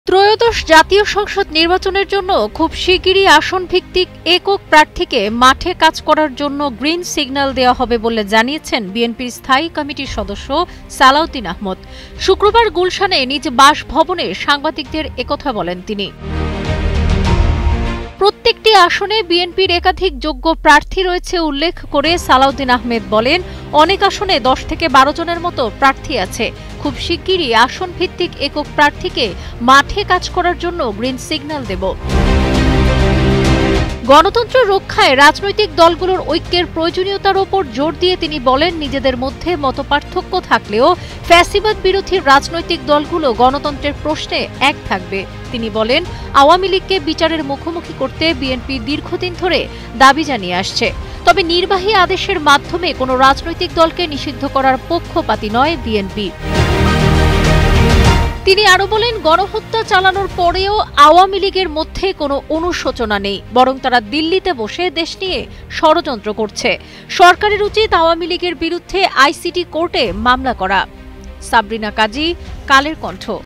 ত্রয়োদশ জাতীয় সংসদ নির্বাচনের জন্য খুব শিগগিরই আসন ভিত্তিক একক প্রার্থীকে মাঠে কাজ করার জন্য গ্রিন সিগন্যাল দেওয়া হবে বলে জানিয়েছেন বিএনপির স্থায়ী কমিটির সদস্য সালাউদ্দিন আহমদ। শুক্রবার গুলশানে নিজ বাসভবনে সাংবাদিকদের একথা বলেন তিনি। প্রত্যেকটি আসনে বিএনপির একাধিক যোগ্য প্রার্থী রয়েছে উল্লেখ করে সালাউদ্দিন আহমেদ বলেন, অনেক আসনে 10 থেকে 12 জনের মতো প্রার্থী আছে। খুব শিগগিরই আসন ভিত্তিক একক প্রার্থীকে মাঠে কাজ করার জন্য গ্রিন সিগন্যাল দেব। গণতন্ত্র রক্ষায় রাজনৈতিক দলগুলোর ঐক্যের প্রয়োজনীয়তার ওপর জোর দিয়ে তিনি বলেন, নিজেদের মধ্যে মতপার্থক্য থাকলেও ফ্যাসিবাদ বিরোধী রাজনৈতিক দলগুলো গণতন্ত্রের প্রশ্নে এক থাকবে। তিনি বলেন, আওয়ামী লীগকে বিচারের মুখোমুখি করতে বিএনপি দীর্ঘদিন ধরে দাবি জানিয়ে আসছে। তবে নির্বাহী আদেশের মাধ্যমে কোনো রাজনৈতিক দলকে নিষিদ্ধ করার পক্ষপাতী নয় বিএনপি। তিনি আরো বলেন, গণহত্যা চালানোর পরেও আওয়ামী লীগের মধ্যে কোনো অনুশোচনা নেই, বরং তারা দিল্লিতে বসে দেশ নিয়ে ষড়যন্ত্র করছে। সরকারের উচিত আওয়ামী লীগের বিরুদ্ধে আইসিটি কোর্টে মামলা করা। সাবরিনা কাজী, কালের কণ্ঠ।